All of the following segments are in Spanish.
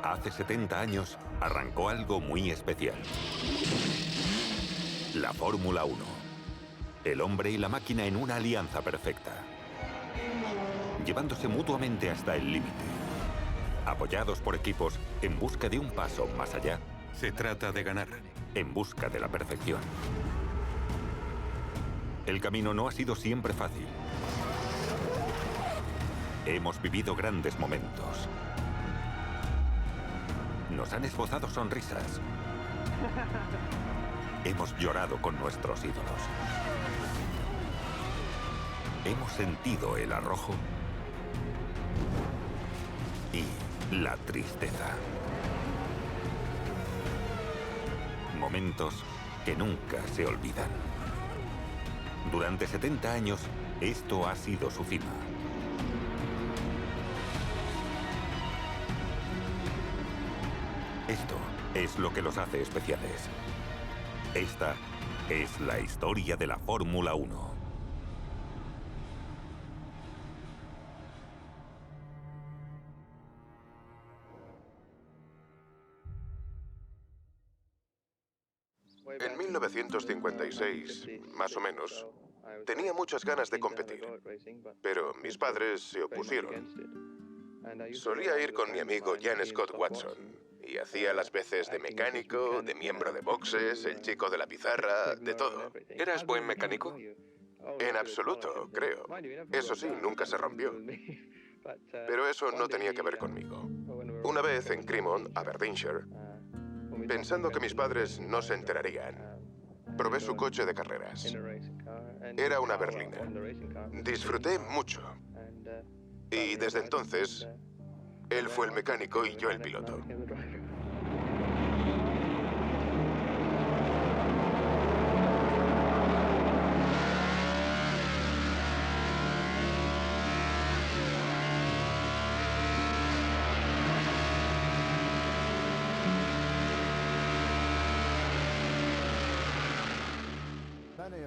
Hace 70 años arrancó algo muy especial. La Fórmula 1. El hombre y la máquina en una alianza perfecta. Llevándose mutuamente hasta el límite. Apoyados por equipos en busca de un paso más allá. Se trata de ganar. En busca de la perfección. El camino no ha sido siempre fácil. Hemos vivido grandes momentos. Nos han esbozado sonrisas. Hemos llorado con nuestros ídolos. Hemos sentido el arrojo y la tristeza. Momentos que nunca se olvidan. Durante 70 años, esto ha sido su cima. Esto es lo que los hace especiales. Esta es la historia de la Fórmula 1. En 1956, más o menos, tenía muchas ganas de competir, pero mis padres se opusieron. Solía ir con mi amigo Jan Scott Watson y hacía las veces de mecánico, de miembro de boxes, el chico de la pizarra, de todo. ¿Eras buen mecánico? En absoluto, creo. Eso sí, nunca se rompió. Pero eso no tenía que ver conmigo. Una vez en Cremon, Aberdeenshire, pensando que mis padres no se enterarían, probé su coche de carreras. Era una berlina. Disfruté mucho. Y desde entonces, él fue el mecánico y yo el piloto.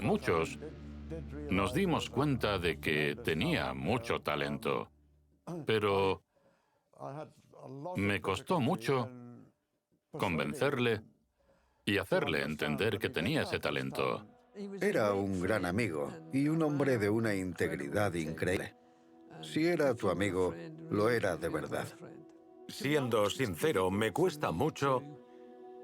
Muchos nos dimos cuenta de que tenía mucho talento, pero me costó mucho convencerle y hacerle entender que tenía ese talento. Era un gran amigo y un hombre de una integridad increíble. Si era tu amigo, lo era de verdad. Siendo sincero, me cuesta mucho,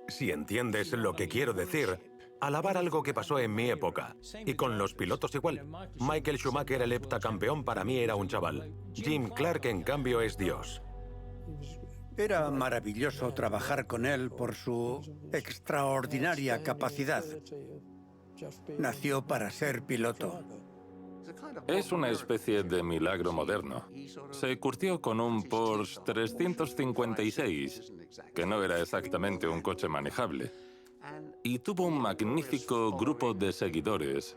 si entiendes lo que quiero decir, alabar algo que pasó en mi época. Y con los pilotos igual. Michael Schumacher, el heptacampeón, para mí era un chaval. Jim Clark, en cambio, es Dios. Era maravilloso trabajar con él por su extraordinaria capacidad. Nació para ser piloto. Es una especie de milagro moderno. Se curtió con un Porsche 356, que no era exactamente un coche manejable, y tuvo un magnífico grupo de seguidores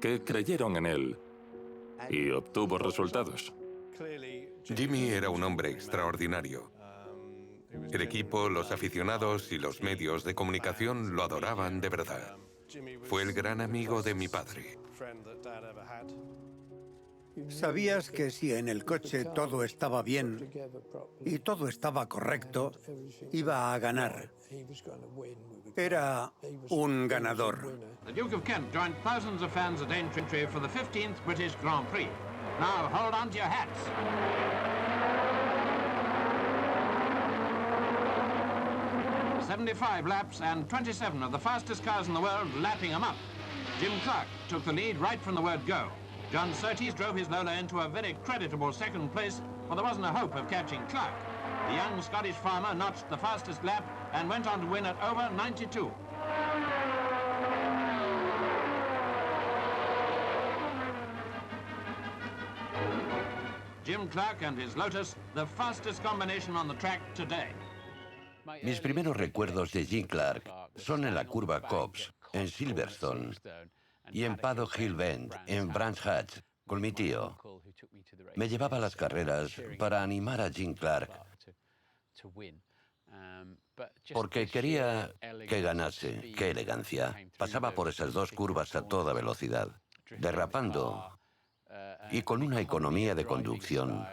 que creyeron en él y obtuvo resultados. Jimmy era un hombre extraordinario. El equipo, los aficionados y los medios de comunicación lo adoraban de verdad. Fue el gran amigo de mi padre. ¿Sabías que si en el coche todo estaba bien y todo estaba correcto, iba a ganar? Era un ganador. The Duke of Kent joined thousands of fans at Aintree for the 15th British Grand Prix. Now hold on to your hats. "75 laps and 27 of the fastest cars in the world lapping them up. Jim Clark took the lead right from the word go. John Surtees drove his Lola into a very creditable second place, for there wasn't a hope of catching Clark. The young Scottish farmer notched the fastest lap and went on to win at over 92. Jim Clark and his Lotus, the fastest combination on the track today. Mis primeros recuerdos de Jim Clark son en la curva Cobbs, en Silverstone, y en Paddock Hill Bend, en Brands Hatch, con mi tío. Me llevaba a las carreras para animar a Jim Clark, porque quería que ganase. ¡Qué elegancia! Pasaba por esas dos curvas a toda velocidad, derrapando y con una economía de conducción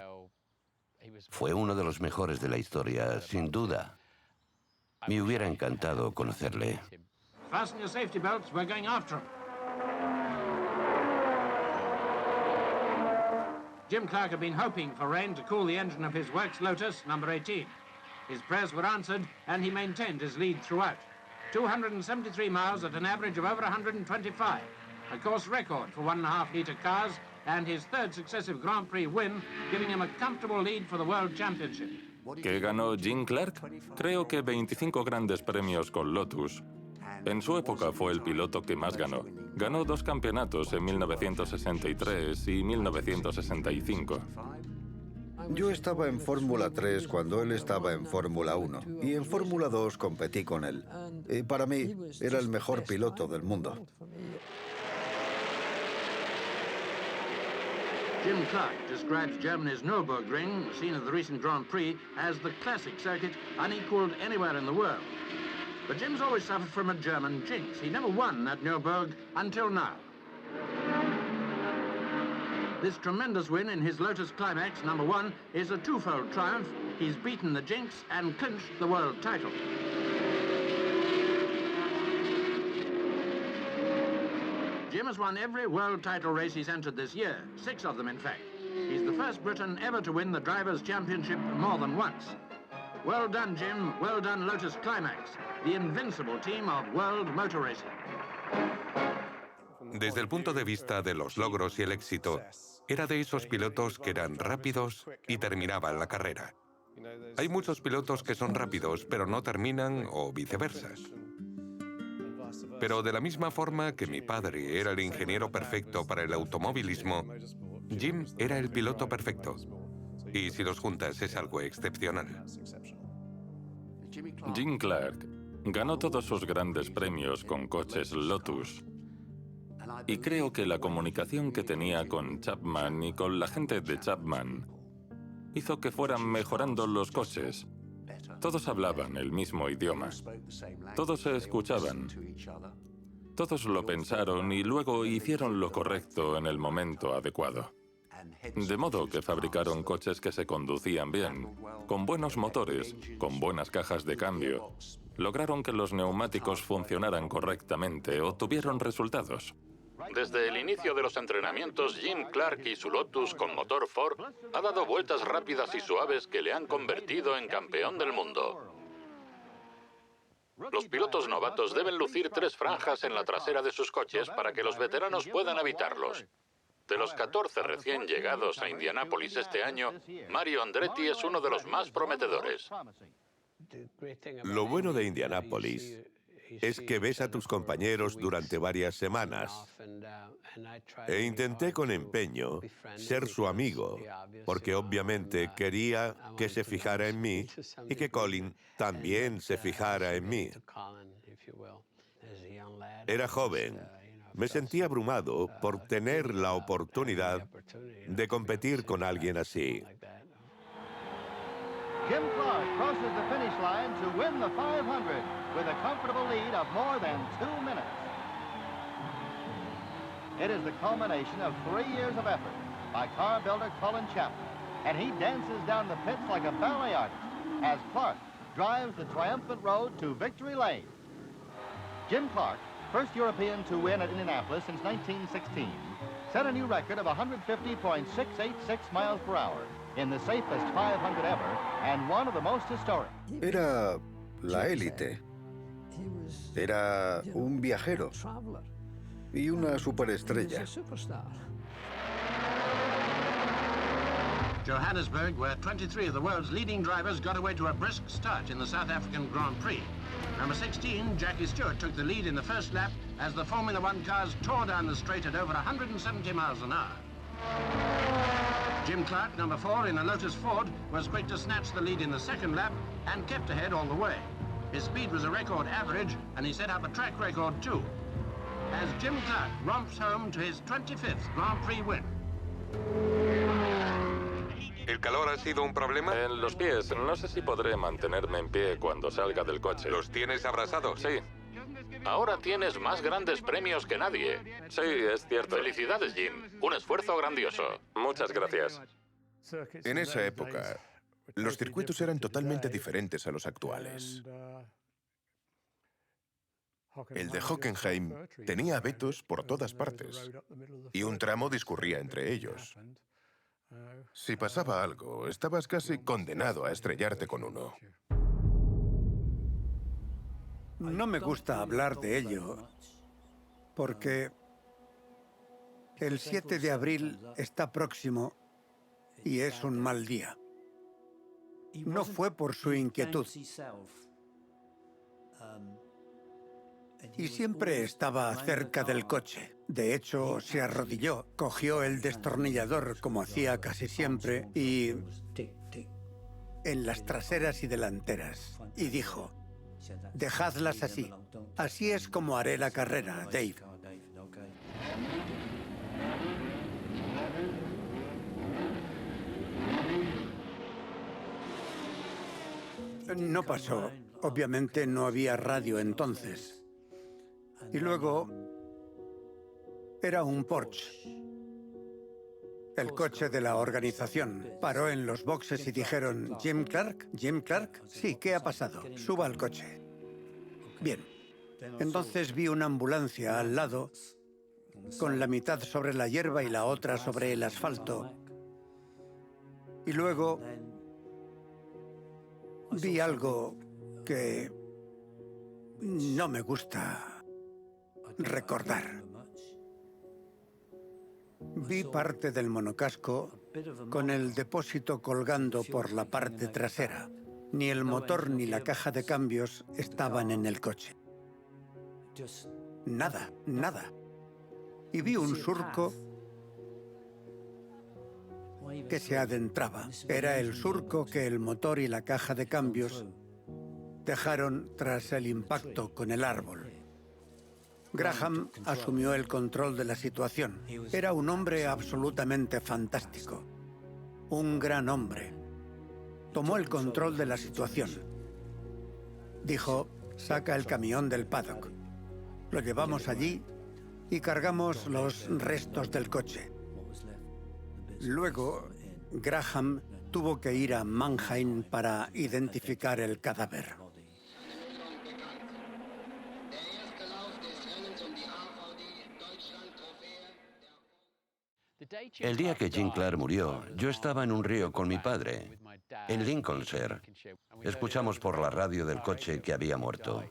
Fue uno de los mejores de la historia, sin duda. Me hubiera encantado conocerle. Fasten your safety belts, we're going after him. Jim Clark had been hoping for rain to cool the engine of his works Lotus, number 18. His prayers were answered, and he maintained his lead throughout. 273 miles at an average of over 125. A course record for 1.5-litre cars, and his third successive Grand Prix win, giving him a comfortable lead for the World Championship. ¿Qué ganó Jim Clark? Creo que 25 grandes premios con Lotus. En su época fue el piloto que más ganó. Ganó 2 campeonatos en 1963 y 1965. Yo estaba en Fórmula 3 cuando él estaba en Fórmula 1 y en Fórmula 2 competí con él. Y para mí era el mejor piloto del mundo. Jim Clark describes Germany's Nürburgring, scene of the recent Grand Prix, as the classic circuit unequaled anywhere in the world. But Jim's always suffered from a German jinx. He never won at Nürburgring until now. This tremendous win in his Lotus Climax, number 1, is a twofold triumph. He's beaten the jinx and clinched the world title. Jim has won every world title race he's entered this year, 6 of them in fact. He's the first Briton ever to win the Drivers' Championship more than once. Well done, Jim. Well done, Lotus Climax, the invincible team of world motor racing. Desde el punto de vista de los logros y el éxito, era de esos pilotos que eran rápidos y terminaban la carrera. Hay muchos pilotos que son rápidos, pero no terminan o viceversa. Pero de la misma forma que mi padre era el ingeniero perfecto para el automovilismo, Jim era el piloto perfecto. Y si los juntas es algo excepcional. Jim Clark ganó todos sus grandes premios con coches Lotus. Y creo que la comunicación que tenía con Chapman y con la gente de Chapman hizo que fueran mejorando los coches. Todos hablaban el mismo idioma. Todos se escuchaban. Todos lo pensaron y luego hicieron lo correcto en el momento adecuado. De modo que fabricaron coches que se conducían bien, con buenos motores, con buenas cajas de cambio. Lograron que los neumáticos funcionaran correctamente, obtuvieron resultados. Desde el inicio de los entrenamientos, Jim Clark y su Lotus con motor Ford ha dado vueltas rápidas y suaves que le han convertido en campeón del mundo. Los pilotos novatos deben lucir 3 franjas en la trasera de sus coches para que los veteranos puedan evitarlos. De los 14 recién llegados a Indianápolis este año, Mario Andretti es uno de los más prometedores. Lo bueno de Indianápolis es que ves a tus compañeros durante varias semanas. E intenté con empeño ser su amigo, porque obviamente quería que se fijara en mí y que Colin también se fijara en mí. Era joven. Me sentía abrumado por tener la oportunidad de competir con alguien así. Jim Clark crosses the finish line to win the 500 with a comfortable lead of more than 2 minutes. It is the culmination of 3 years of effort by car builder Colin Chapman, and he dances down the pits like a ballet artist as Clark drives the triumphant road to victory lane. Jim Clark, first European to win at Indianapolis since 1916, set a new record of 150.686 miles per hour in the safest 500 ever and one of the most historic. Era la élite. Era un viajero y una superestrella. Johannesburg, where 23 of the world's leading drivers got away to a brisk start in the South African Grand Prix. Number 16, Jackie Stewart, took the lead in the first lap as the Formula One cars tore down the straight at over 170 miles an hour. Jim Clark, number 4, in a Lotus Ford, was quick to snatch the lead in the second lap and kept ahead all the way. His speed was a record average, and he set up a track record too, as Jim Clark romps home to his 25th Grand Prix win. ¿El calor ha sido un problema? En los pies. No sé si podré mantenerme en pie cuando salga del coche. ¿Los tienes abrasados? Sí. Ahora tienes más grandes premios que nadie. Sí, es cierto. Felicidades, Jim. Un esfuerzo grandioso. Muchas gracias. En esa época, Los circuitos eran totalmente diferentes a los actuales. El de Hockenheim tenía abetos por todas partes y un tramo discurría entre ellos. Si pasaba algo, estabas casi condenado a estrellarte con uno. No me gusta hablar de ello porque el 7 de abril está próximo y es un mal día. No fue por su inquietud. Y siempre estaba cerca del coche. De hecho, se arrodilló, cogió el destornillador, como hacía casi siempre, y en las traseras y delanteras. Y dijo, dejadlas así. Así es como haré la carrera, Dave. No pasó. Obviamente no había radio entonces. Y luego era un Porsche. El coche de la organización paró en los boxes y dijeron, ¿Jim Clark? ¿Jim Clark? Sí, ¿qué ha pasado? Suba al coche. Bien. Entonces vi una ambulancia al lado, con la mitad sobre la hierba y la otra sobre el asfalto. Y luego vi algo que no me gusta recordar. Vi parte del monocasco con el depósito colgando por la parte trasera. Ni el motor ni la caja de cambios estaban en el coche. Nada, nada. Y vi un surco que se adentraba. Era el surco que el motor y la caja de cambios dejaron tras el impacto con el árbol. Graham asumió el control de la situación. Era un hombre absolutamente fantástico. Un gran hombre. Tomó el control de la situación. Dijo, saca el camión del paddock. Lo llevamos allí y cargamos los restos del coche. Luego, Graham tuvo que ir a Mannheim para identificar el cadáver. El día que Jim Clark murió, yo estaba en un río con mi padre, en Lincolnshire. Escuchamos por la radio del coche que había muerto.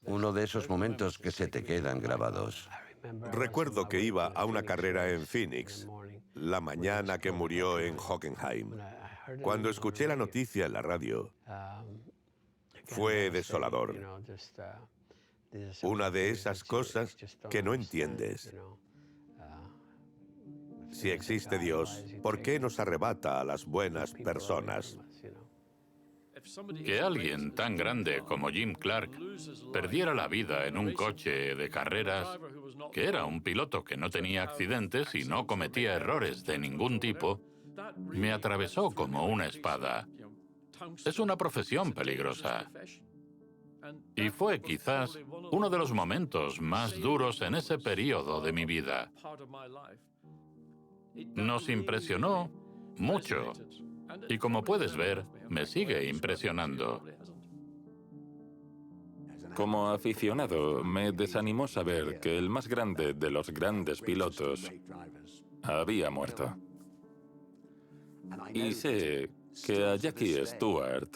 Uno de esos momentos que se te quedan grabados. Recuerdo que iba a una carrera en Phoenix, la mañana que murió en Hockenheim. Cuando escuché la noticia en la radio, fue desolador. Una de esas cosas que no entiendes. Si existe Dios, ¿por qué nos arrebata a las buenas personas? Que alguien tan grande como Jim Clark perdiera la vida en un coche de carreras, que era un piloto que no tenía accidentes y no cometía errores de ningún tipo, me atravesó como una espada. Es una profesión peligrosa. Y fue quizás uno de los momentos más duros en ese periodo de mi vida. Nos impresionó mucho. Y como puedes ver, me sigue impresionando. Como aficionado, me desanimó saber que el más grande de los grandes pilotos había muerto. Y sé que a Jackie Stewart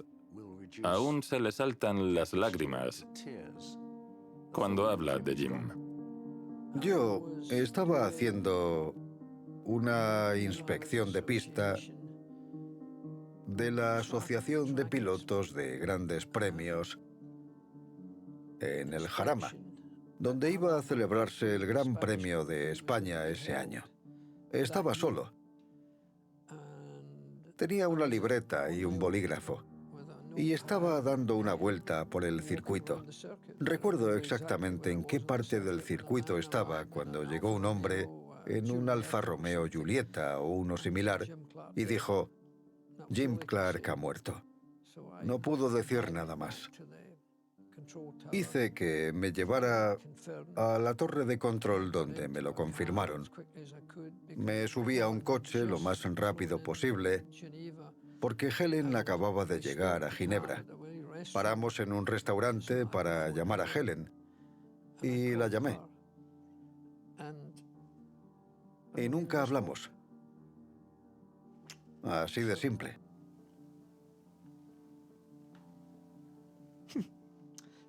aún se le saltan las lágrimas cuando habla de Jim. Yo estaba haciendo una inspección de pista de la Asociación de Pilotos de Grandes Premios en el Jarama, donde iba a celebrarse el Gran Premio de España ese año. Estaba solo. Tenía una libreta y un bolígrafo, y estaba dando una vuelta por el circuito. Recuerdo exactamente en qué parte del circuito estaba cuando llegó un hombre en un Alfa Romeo Giulietta o uno similar y dijo, Jim Clark ha muerto. No pudo decir nada más. hice que me llevara a la torre de control donde me lo confirmaron. Me subí a un coche lo más rápido posible porque Helen acababa de llegar a Ginebra. Paramos en un restaurante para llamar a Helen y la llamé. Y nunca hablamos. Así de simple.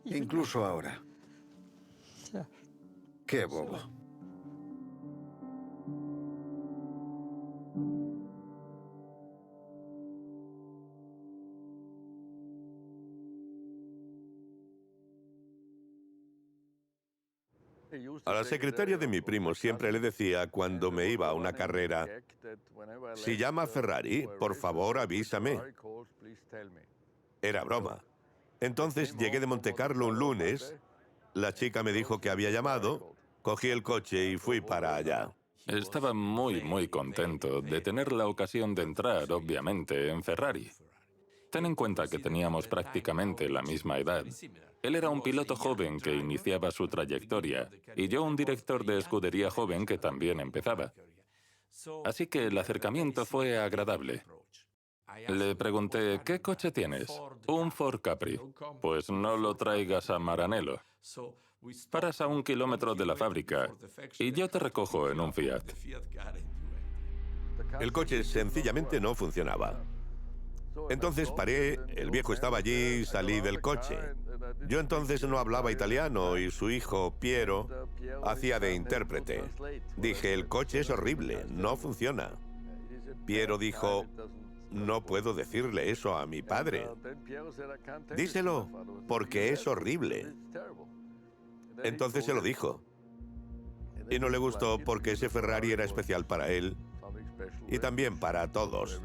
Incluso ahora. Qué bobo. A la secretaria de mi primo siempre le decía cuando me iba a una carrera, si llama Ferrari, por favor avísame. Era broma. Entonces llegué de Montecarlo un lunes, la chica me dijo que había llamado, cogí el coche y fui para allá. Estaba muy contento de tener la ocasión de entrar, obviamente, en Ferrari. Ten en cuenta que teníamos prácticamente la misma edad. Él era un piloto joven que iniciaba su trayectoria y yo un director de escudería joven que también empezaba. Así que el acercamiento fue agradable. Le pregunté, ¿qué coche tienes? Un Ford Capri. Pues no lo traigas a Maranello. Paras a 1 kilómetro de la fábrica y yo te recojo en un Fiat. El coche sencillamente no funcionaba. Entonces paré, el viejo estaba allí, salí del coche. Yo entonces no hablaba italiano y su hijo, Piero, hacía de intérprete. Dije, el coche es horrible, no funciona. Piero dijo, no puedo decirle eso a mi padre. Díselo, porque es horrible. Entonces se lo dijo. Y no le gustó porque ese Ferrari era especial para él y también para todos.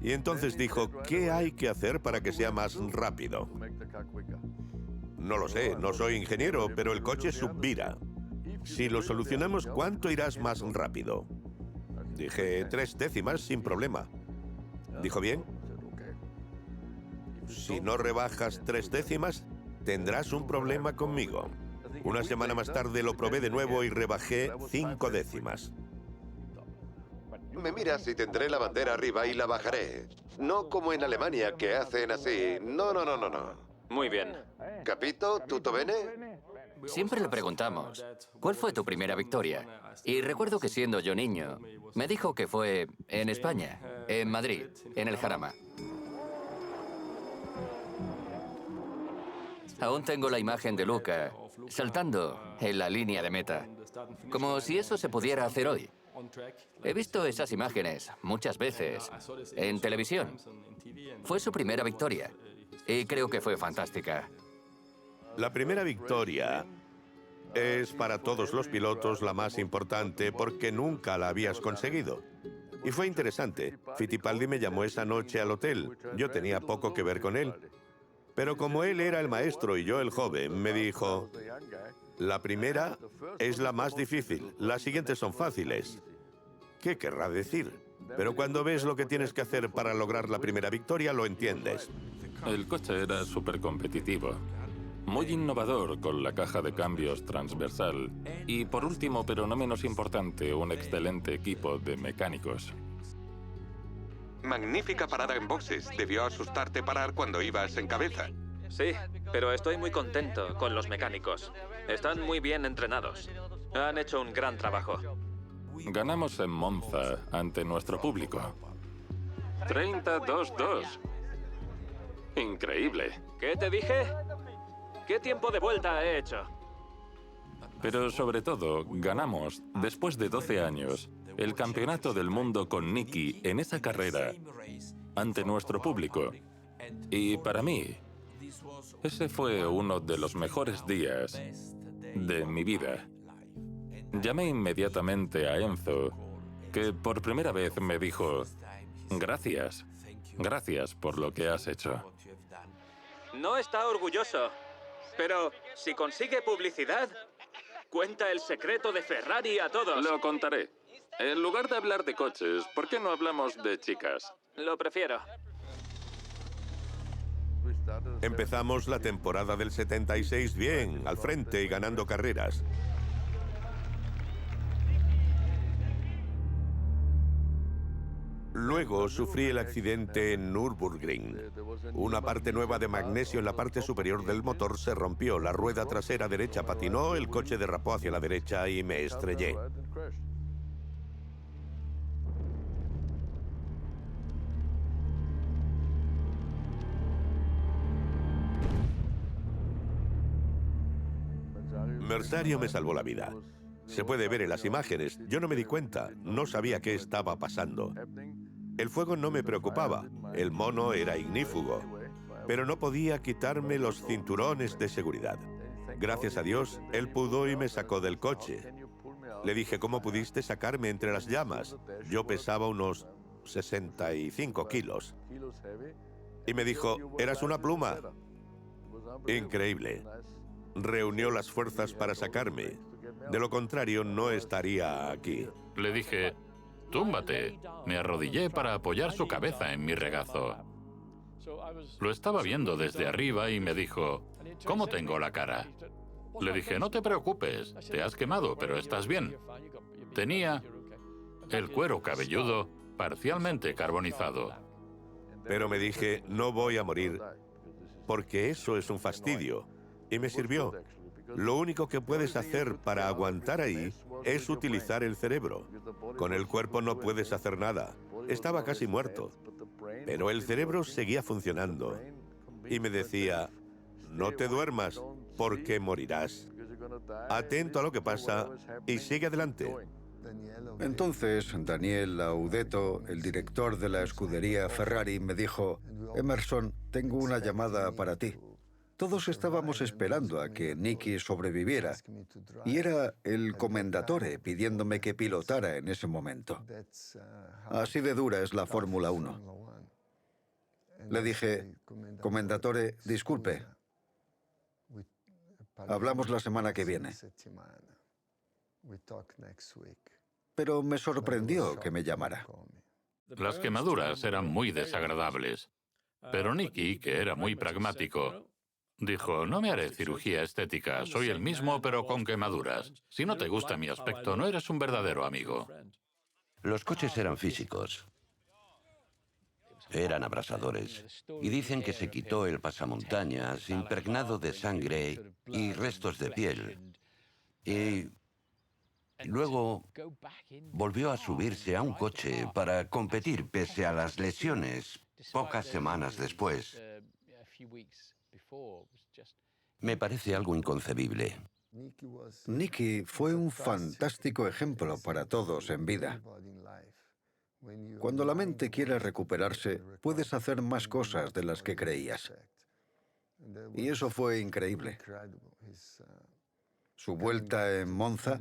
Y entonces dijo, ¿qué hay que hacer para que sea más rápido? No lo sé, no soy ingeniero, pero el coche subvira. Si lo solucionamos, ¿cuánto irás más rápido? Dije, 3 décimas sin problema. Dijo, bien. Si no rebajas 3 décimas, tendrás un problema conmigo. Una semana más tarde lo probé de nuevo y rebajé 5 décimas. Me miras y tendré la bandera arriba y la bajaré. No como en Alemania, que hacen así. No. Muy bien. ¿Capito? ¿Tutto bene? Siempre le preguntamos, ¿cuál fue tu primera victoria? Y recuerdo que siendo yo niño, me dijo que fue en España, en Madrid, en el Jarama. Aún tengo la imagen de Luca saltando en la línea de meta, como si eso se pudiera hacer hoy. He visto esas imágenes muchas veces en televisión. Fue su primera victoria y creo que fue fantástica. La primera victoria es para todos los pilotos la más importante porque nunca la habías conseguido. Y fue interesante. Fittipaldi me llamó esa noche al hotel. Yo tenía poco que ver con él. Pero como él era el maestro y yo el joven, me dijo, la primera es la más difícil, las siguientes son fáciles. ¿Qué querrá decir? Pero cuando ves lo que tienes que hacer para lograr la primera victoria, lo entiendes. El coche era súper competitivo. Muy innovador con la caja de cambios transversal. Y por último, pero no menos importante, un excelente equipo de mecánicos. Magnífica parada en boxes. Debió asustarte parar cuando ibas en cabeza. Sí, pero estoy muy contento con los mecánicos. Están muy bien entrenados. Han hecho un gran trabajo. Ganamos en Monza ante nuestro público. 32-2. Increíble. ¿Qué te dije? ¿Qué tiempo de vuelta he hecho? Pero sobre todo, ganamos, después de 12 años, el campeonato del mundo con Niki en esa carrera ante nuestro público. Y para mí, ese fue uno de los mejores días de mi vida. Llamé inmediatamente a Enzo, que por primera vez me dijo, gracias por lo que has hecho. No está orgulloso, pero si consigue publicidad, cuenta el secreto de Ferrari a todos. Lo contaré. En lugar de hablar de coches, ¿por qué no hablamos de chicas? Lo prefiero. Empezamos la temporada del 76 bien, al frente y ganando carreras. Luego sufrí el accidente en Nürburgring. Una parte nueva de magnesio en la parte superior del motor se rompió, la rueda trasera derecha patinó, el coche derrapó hacia la derecha y me estrellé. Mersario me salvó la vida. Se puede ver en las imágenes. Yo no me di cuenta, no sabía qué estaba pasando. El fuego no me preocupaba, el mono era ignífugo, pero no podía quitarme los cinturones de seguridad. Gracias a Dios, él pudo y me sacó del coche. Le dije, ¿cómo pudiste sacarme entre las llamas? Yo pesaba unos 65 kilos. Y me dijo, eras una pluma. Increíble. Reunió las fuerzas para sacarme. De lo contrario, no estaría aquí. Le dije, túmbate. Me arrodillé para apoyar su cabeza en mi regazo. Lo estaba viendo desde arriba y me dijo, ¿cómo tengo la cara? Le dije, no te preocupes, te has quemado, pero estás bien. Tenía el cuero cabelludo parcialmente carbonizado. Pero me dije, no voy a morir, porque eso es un fastidio. Y me sirvió. Lo único que puedes hacer para aguantar ahí es utilizar el cerebro. Con el cuerpo no puedes hacer nada. Estaba casi muerto. Pero el cerebro seguía funcionando. Y me decía, no te duermas, porque morirás. Atento a lo que pasa y sigue adelante. Entonces, Daniel Audetto, el director de la escudería Ferrari, me dijo, Emerson, tengo una llamada para ti. Todos estábamos esperando a que Nicky sobreviviera, y era el comendatore pidiéndome que pilotara en ese momento. Así de dura es la Fórmula 1. Le dije, comendatore, disculpe, hablamos la semana que viene. Pero me sorprendió que me llamara. Las quemaduras eran muy desagradables, pero Nicky, que era muy pragmático, dijo, no me haré cirugía estética, soy el mismo pero con quemaduras. Si no te gusta mi aspecto, no eres un verdadero amigo. Los coches eran físicos. Eran abrasadores. Y dicen que se quitó el pasamontañas impregnado de sangre y restos de piel. Y luego volvió a subirse a un coche para competir pese a las lesiones pocas semanas después. Me parece algo inconcebible. Nicky fue un fantástico ejemplo para todos en vida. Cuando la mente quiere recuperarse, puedes hacer más cosas de las que creías. Y eso fue increíble. Su vuelta en Monza,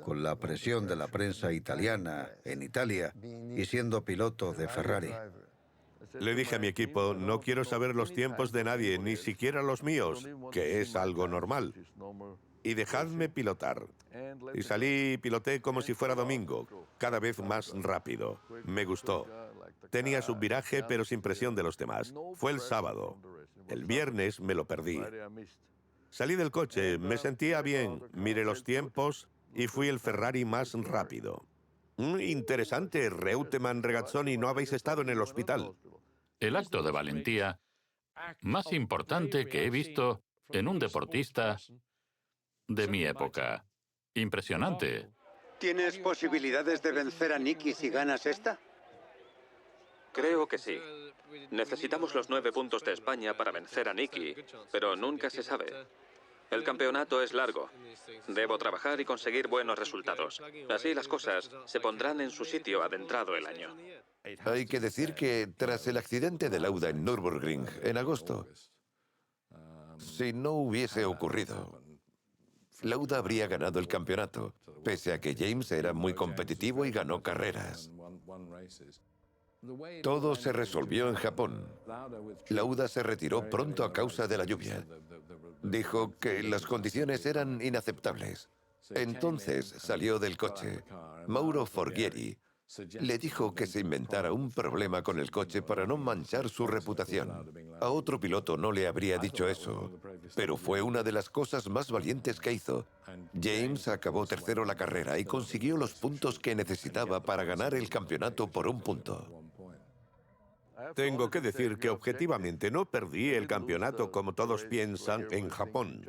con la presión de la prensa italiana en Italia y siendo piloto de Ferrari. Le dije a mi equipo, no quiero saber los tiempos de nadie, ni siquiera los míos, que es algo normal. Y dejadme pilotar. Y salí y piloté como si fuera domingo, cada vez más rápido. Me gustó. Tenía subviraje, pero sin presión de los demás. Fue el sábado. El viernes me lo perdí. Salí del coche, me sentía bien, miré los tiempos y fui el Ferrari más rápido. Interesante, Reutemann, Regazzoni, no habéis estado en el hospital. El acto de valentía más importante que he visto en un deportista de mi época. Impresionante. ¿Tienes posibilidades de vencer a Nicky si ganas esta? Creo que sí. Necesitamos los 9 puntos de España para vencer a Nicky, pero nunca se sabe. El campeonato es largo. Debo trabajar y conseguir buenos resultados. Así las cosas se pondrán en su sitio adentrado el año. Hay que decir que tras el accidente de Lauda en Nürburgring, en agosto, si no hubiese ocurrido, Lauda habría ganado el campeonato, pese a que James era muy competitivo y ganó carreras. Todo se resolvió en Japón. Lauda se retiró pronto a causa de la lluvia. Dijo que las condiciones eran inaceptables. Entonces salió del coche. Mauro Forghieri Le dijo que se inventara un problema con el coche para no manchar su reputación. A otro piloto no le habría dicho eso, pero fue una de las cosas más valientes que hizo. James acabó tercero la carrera y consiguió los puntos que necesitaba para ganar el campeonato por un punto. Tengo que decir que objetivamente no perdí el campeonato como todos piensan en Japón.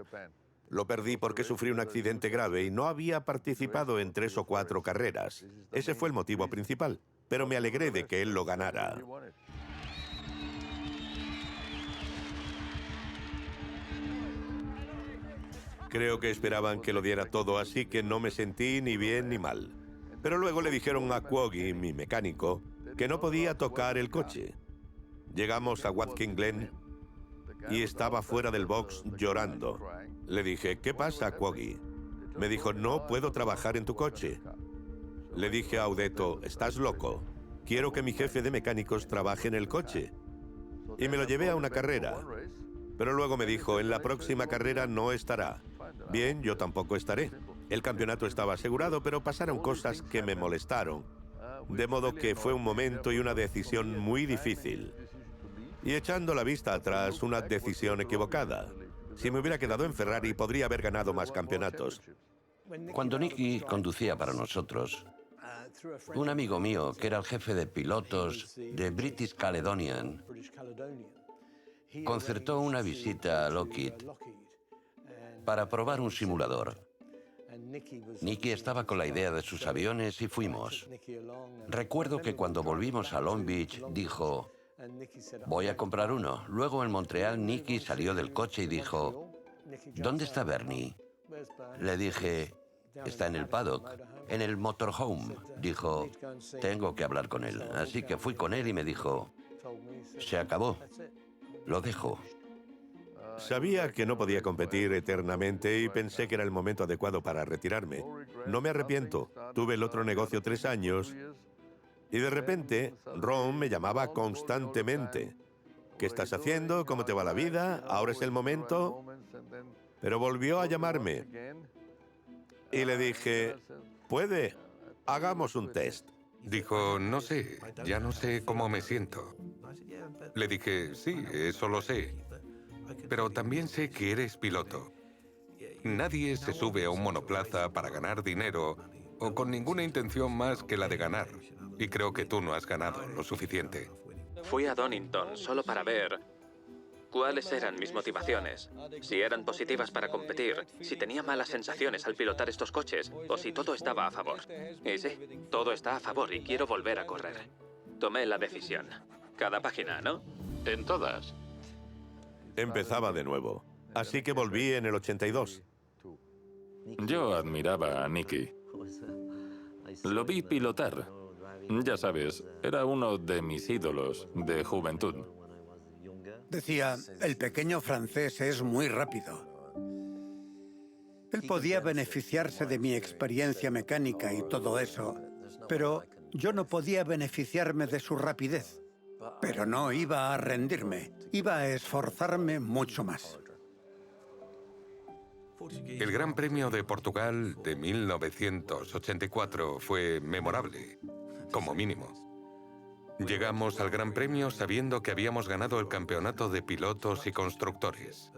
Lo perdí porque sufrí un accidente grave y no había participado en 3 o 4 carreras. Ese fue el motivo principal, pero me alegré de que él lo ganara. Creo que esperaban que lo diera todo, así que no me sentí ni bien ni mal. Pero luego le dijeron a Quoggy, mi mecánico, que no podía tocar el coche. Llegamos a Watkins Glen y estaba fuera del box llorando. Le dije, ¿qué pasa, Quoggy? Me dijo, no puedo trabajar en tu coche. Le dije a Audetto, ¿estás loco? Quiero que mi jefe de mecánicos trabaje en el coche. Y me lo llevé a una carrera. Pero luego me dijo, en la próxima carrera no estará. Bien, yo tampoco estaré. El campeonato estaba asegurado, pero pasaron cosas que me molestaron. De modo que fue un momento y una decisión muy difícil. Y echando la vista atrás, una decisión equivocada. Si me hubiera quedado en Ferrari, podría haber ganado más campeonatos. Cuando Nicky conducía para nosotros, un amigo mío, que era el jefe de pilotos de British Caledonian, concertó una visita a Lockheed para probar un simulador. Nicky estaba con la idea de sus aviones y fuimos. Recuerdo que cuando volvimos a Long Beach dijo, voy a comprar uno. Luego en Montreal Nicky salió del coche y dijo, ¿dónde está Bernie? Le dije, está en el paddock, en el motorhome. Dijo, tengo que hablar con él. Así que fui con él y me dijo, se acabó, lo dejo. Sabía que no podía competir eternamente y pensé que era el momento adecuado para retirarme. No me arrepiento. Tuve el otro negocio 3 años y de repente Ron me llamaba constantemente. ¿Qué estás haciendo? ¿Cómo te va la vida? ¿Ahora es el momento? Pero volvió a llamarme y le dije, ¿puede? Hagamos un test. Dijo, no sé, ya no sé cómo me siento. Le dije, sí, eso lo sé. Pero también sé que eres piloto. Nadie se sube a un monoplaza para ganar dinero o con ninguna intención más que la de ganar. Y creo que tú no has ganado lo suficiente. Fui a Donington solo para ver cuáles eran mis motivaciones, si eran positivas para competir, si tenía malas sensaciones al pilotar estos coches o si todo estaba a favor. Y sí, todo está a favor y quiero volver a correr. Tomé la decisión. Cada página, ¿no? En todas. Empezaba de nuevo. Así que volví en el 82. Yo admiraba a Nicky. Lo vi pilotar. Ya sabes, era uno de mis ídolos de juventud. Decía, el pequeño francés es muy rápido. Él podía beneficiarse de mi experiencia mecánica y todo eso, pero yo no podía beneficiarme de su rapidez. Pero no iba a rendirme, iba a esforzarme mucho más. El Gran Premio de Portugal de 1984 fue memorable, como mínimo. Llegamos al Gran Premio sabiendo que habíamos ganado el campeonato de pilotos y constructores.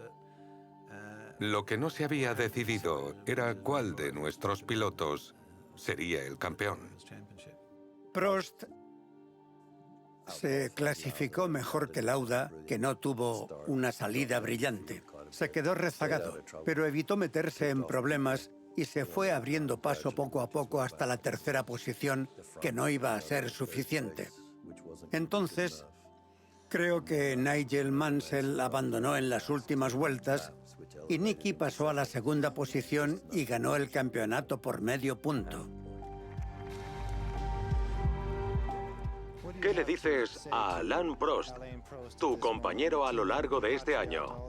Lo que no se había decidido era cuál de nuestros pilotos sería el campeón. Prost se clasificó mejor que Lauda, que no tuvo una salida brillante. Se quedó rezagado, pero evitó meterse en problemas y se fue abriendo paso poco a poco hasta la tercera posición, que no iba a ser suficiente. Entonces, creo que Nigel Mansell abandonó en las últimas vueltas y Nicky pasó a la segunda posición y ganó el campeonato por medio punto. ¿Qué le dices a Alain Prost, tu compañero a lo largo de este año?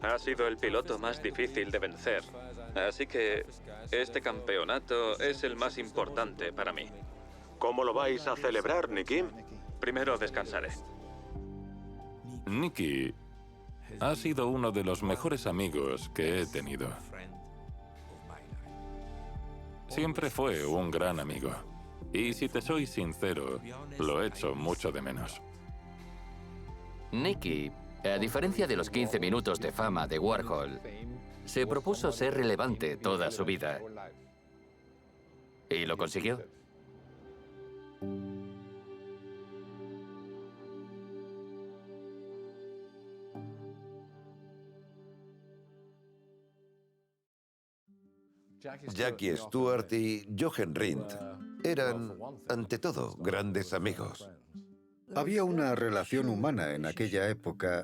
Ha sido el piloto más difícil de vencer, así que este campeonato es el más importante para mí. ¿Cómo lo vais a celebrar, Nicky? Primero descansaré. Nicky ha sido uno de los mejores amigos que he tenido. Siempre fue un gran amigo. Y si te soy sincero, lo echo mucho de menos. Nicky, a diferencia de los 15 minutos de fama de Warhol, se propuso ser relevante toda su vida. ¿Y lo consiguió? Jackie Stewart y Jochen Rindt eran, ante todo, grandes amigos. Había una relación humana en aquella época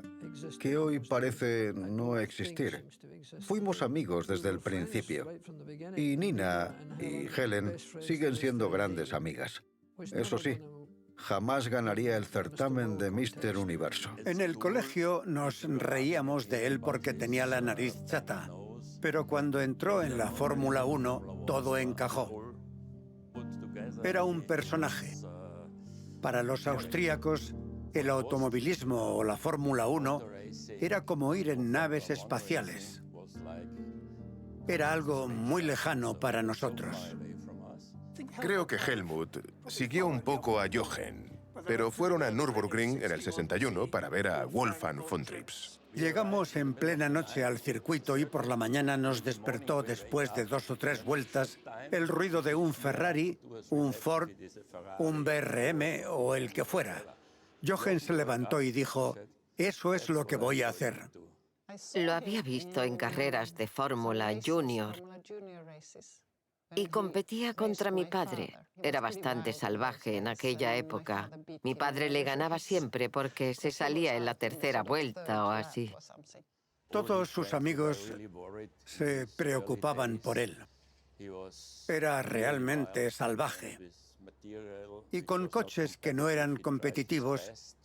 que hoy parece no existir. Fuimos amigos desde el principio. Y Nina y Helen siguen siendo grandes amigas. Eso sí, jamás ganaría el certamen de Mr. Universo. En el colegio nos reíamos de él porque tenía la nariz chata. Pero cuando entró en la Fórmula 1, todo encajó. Era un personaje. Para los austríacos, el automovilismo o la Fórmula 1 era como ir en naves espaciales. Era algo muy lejano para nosotros. Creo que Helmut siguió un poco a Jochen, pero fueron a Nürburgring en el 61 para ver a Wolfgang von Trips. Llegamos en plena noche al circuito y por la mañana nos despertó, después de 2 o 3 vueltas, el ruido de un Ferrari, un Ford, un BRM o el que fuera. Jochen se levantó y dijo, eso es lo que voy a hacer. Lo había visto en carreras de Fórmula Junior y competía contra mi padre. Era bastante salvaje en aquella época. Mi padre le ganaba siempre porque se salía en la tercera vuelta o así. Todos sus amigos se preocupaban por él. Era realmente salvaje. Y con coches que no eran competitivos,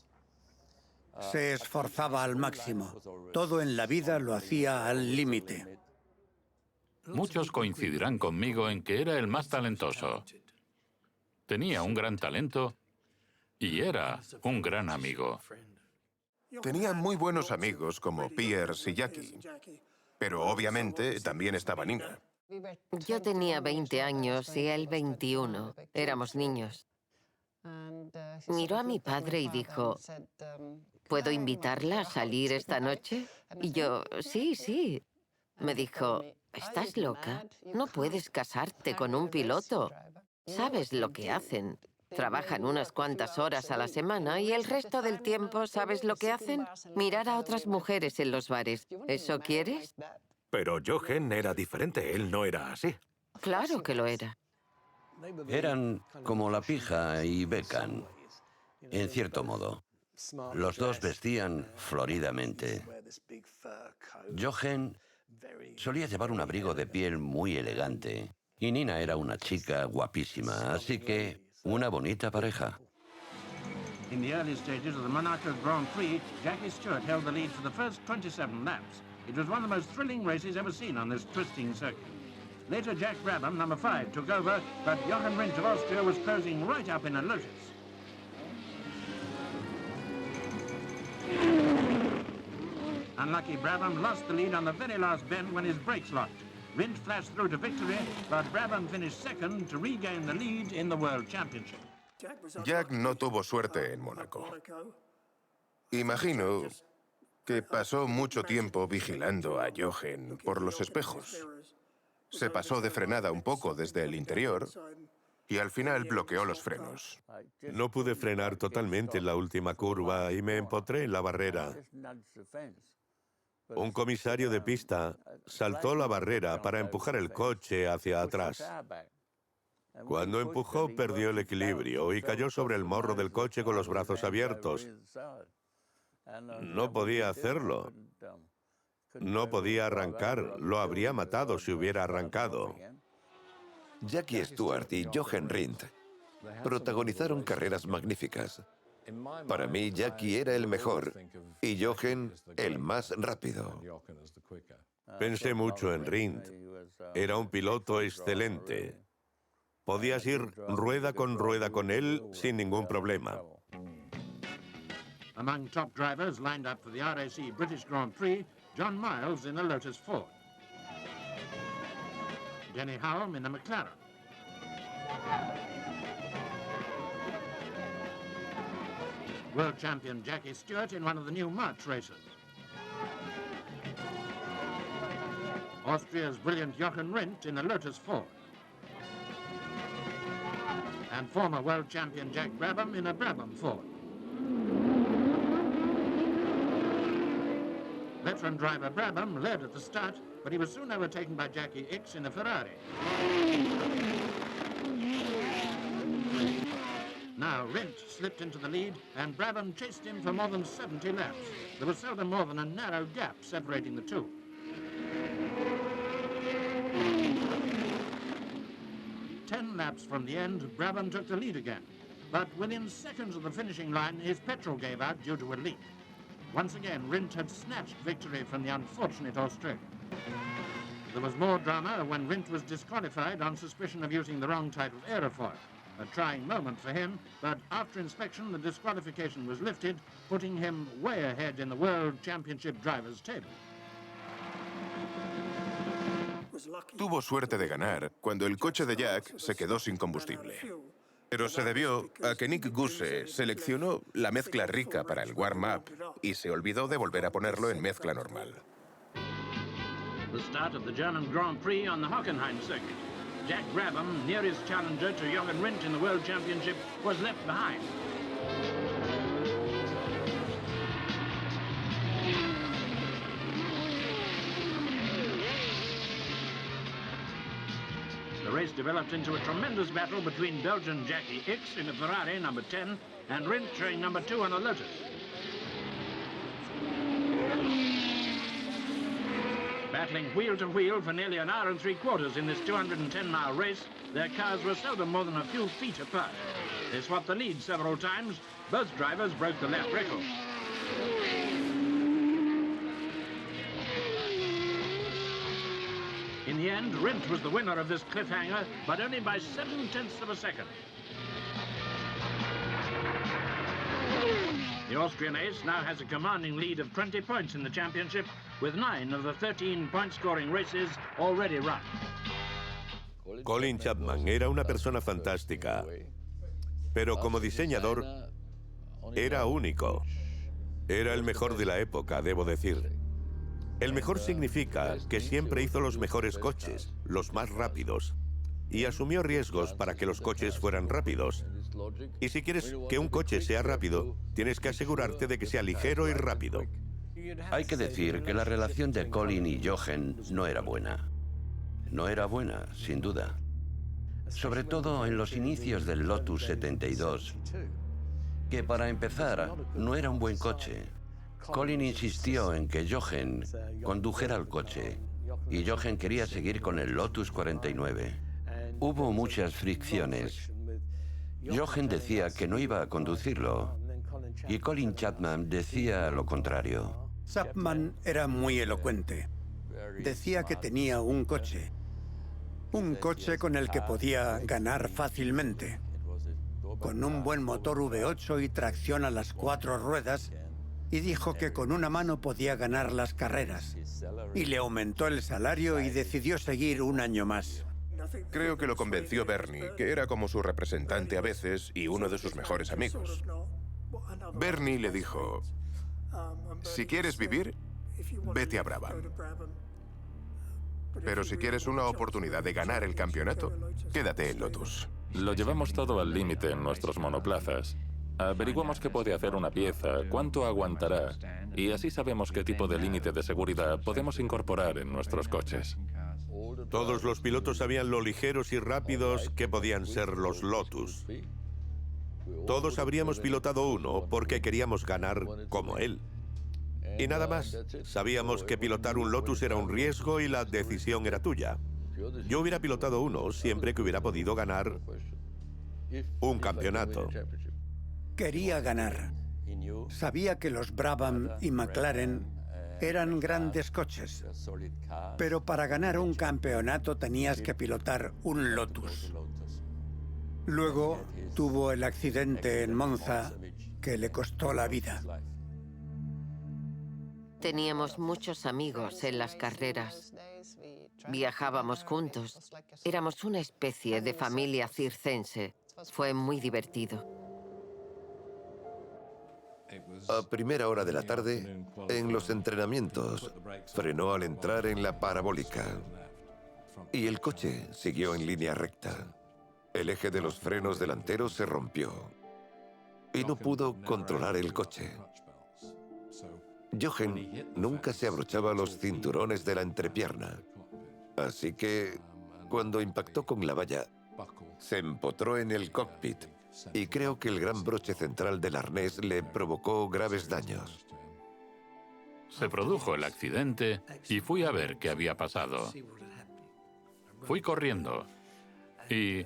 se esforzaba al máximo. Todo en la vida lo hacía al límite. Muchos coincidirán conmigo en que era el más talentoso. Tenía un gran talento y era un gran amigo. Tenía muy buenos amigos como Piers y Jackie, pero obviamente también estaba Nina. Yo tenía 20 años y él 21. Éramos niños. Miró a mi padre y dijo, ¿puedo invitarla a salir esta noche? Y yo, sí, sí. Me dijo, ¿estás loca? No puedes casarte con un piloto. ¿Sabes lo que hacen? Trabajan unas cuantas horas a la semana y el resto del tiempo, ¿sabes lo que hacen? Mirar a otras mujeres en los bares. ¿Eso quieres? Pero Jochen era diferente, él no era así. Claro que lo era. Eran como la pija y Beckham, en cierto modo. Los dos vestían floridamente. Jochen solía llevar un abrigo de piel muy elegante y Nina era una chica guapísima, así que una bonita pareja. In the early stages of the Monaco Grand Prix, Jackie Stewart held the lead for the first 27 laps. It was one of the most thrilling races ever seen on this twisting circuit. Later, Jack Brabham, number 5, took over, but Jochen Rindt of Austria was closing right up in a Lotus. Unlucky Brabham lost the lead on the very last bend when his brakes locked. Rindt flashed through to victory, but Brabham finished second to regain the lead in the World Championship. Jack no tuvo suerte en Mónaco. Imagino que pasó mucho tiempo vigilando a Jochen por los espejos. Se pasó de frenada un poco desde el interior y al final bloqueó los frenos. No pude frenar totalmente en la última curva y me empotré en la barrera. Un comisario de pista saltó la barrera para empujar el coche hacia atrás. Cuando empujó, perdió el equilibrio y cayó sobre el morro del coche con los brazos abiertos. No podía hacerlo. No podía arrancar. Lo habría matado si hubiera arrancado. Jackie Stewart y Jochen Rindt protagonizaron carreras magníficas. Para mí, Jackie era el mejor y Jochen el más rápido. Pensé mucho en Rindt. Era un piloto excelente. Podías ir rueda con él sin ningún problema. Among top drivers lined up for the RAC British Grand Prix, John Miles in a Lotus Ford. Denny Hulme in a McLaren. world champion Jackie Stewart in one of the new March races. Austria's brilliant Jochen Rindt in a Lotus Ford. And former world champion Jack Brabham in a Brabham Ford. Veteran driver Brabham led at the start, but he was soon overtaken by Jackie Ickx in a Ferrari. Now Rindt slipped into the lead, and Brabham chased him for more than 70 laps. There was seldom more than a narrow gap separating the two. Ten laps from the end, Brabham took the lead again. But within seconds of the finishing line, his petrol gave out due to a leak. Once again, Rindt had snatched victory from the unfortunate Australian. There was more drama when Rindt was disqualified on suspicion of using the wrong type of aerofoil. A trying moment for him, but after inspection, the disqualification was lifted, putting him way ahead in the World Championship Drivers' Table. Tuvo suerte de ganar cuando el coche de Jack se quedó sin combustible. Pero se debió a que Nick Guse seleccionó la mezcla rica para el warm-up y se olvidó de volver a ponerlo en mezcla normal. The start of the German Grand Prix on the Hockenheim circuit. Jack Brabham, nearest challenger to Jochen Rindt in the World Championship, was left behind. The race developed into a tremendous battle between Belgian Jackie Ickx in a Ferrari number 10 and Rindt showing number 2 on a Lotus. Battling wheel to wheel for nearly an hour and 3/4 in this 210-mile race, their cars were seldom more than a few feet apart. They swapped the lead several times. Both drivers broke the lap record. In the end, Rindt was the winner of this cliffhanger, but only by 7/10 of a second. The Austrian ace now has a commanding lead of 20 points in the championship, with 9 of the 13 point-scoring races already run. Colin Chapman era una persona fantástica, pero como diseñador era único. Era el mejor de la época, debo decir. El mejor significa que siempre hizo los mejores coches, los más rápidos, y asumió riesgos para que los coches fueran rápidos. Y si quieres que un coche sea rápido, tienes que asegurarte de que sea ligero y rápido. Hay que decir que la relación de Colin y Jochen no era buena. No era buena, sin duda. Sobre todo en los inicios del Lotus 72, que para empezar no era un buen coche. Colin insistió en que Jochen condujera el coche y Jochen quería seguir con el Lotus 49. Hubo muchas fricciones. Jochen decía que no iba a conducirlo y Colin Chapman decía lo contrario. Chapman era muy elocuente. Decía que tenía un coche con el que podía ganar fácilmente, con un buen motor V8 y tracción a las 4 ruedas, y dijo que con una mano podía ganar las carreras. Y le aumentó el salario y decidió seguir un año más. Creo que lo convenció Bernie, que era como su representante a veces y uno de sus mejores amigos. Bernie le dijo, si quieres vivir, vete a Brabham. Pero si quieres una oportunidad de ganar el campeonato, quédate en Lotus. Lo llevamos todo al límite en nuestros monoplazas. Averiguamos qué puede hacer una pieza, cuánto aguantará, y así sabemos qué tipo de límite de seguridad podemos incorporar en nuestros coches. Todos los pilotos sabían lo ligeros y rápidos que podían ser los Lotus. Todos habríamos pilotado uno porque queríamos ganar como él. Y nada más, sabíamos que pilotar un Lotus era un riesgo y la decisión era tuya. Yo hubiera pilotado uno siempre que hubiera podido ganar un campeonato. Quería ganar. Sabía que los Brabham y McLaren eran grandes coches, pero para ganar un campeonato tenías que pilotar un Lotus. Luego tuvo el accidente en Monza que le costó la vida. Teníamos muchos amigos en las carreras. Viajábamos juntos. Éramos una especie de familia circense. Fue muy divertido. A primera hora de la tarde, en los entrenamientos, frenó al entrar en la parabólica. Y el coche siguió en línea recta. El eje de los frenos delanteros se rompió y no pudo controlar el coche. Jochen nunca se abrochaba los cinturones de la entrepierna, así que cuando impactó con la valla, se empotró en el cockpit y creo que el gran broche central del arnés le provocó graves daños. Se produjo el accidente y fui a ver qué había pasado. Fui corriendo y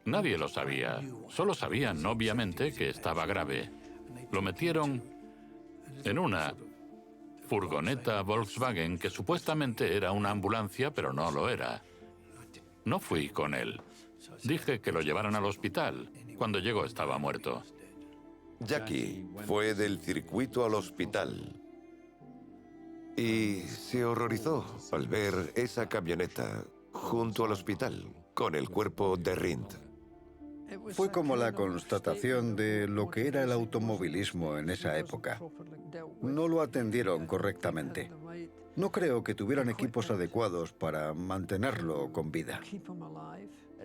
nadie lo sabía. Solo sabían, obviamente, que estaba grave. Lo metieron en una furgoneta Volkswagen que supuestamente era una ambulancia, pero no lo era. No fui con él. Dije que lo llevaran al hospital. Cuando llegó estaba muerto. Jackie fue del circuito al hospital y se horrorizó al ver esa camioneta junto al hospital con el cuerpo de Rindt. Fue como la constatación de lo que era el automovilismo en esa época. No lo atendieron correctamente. No creo que tuvieran equipos adecuados para mantenerlo con vida.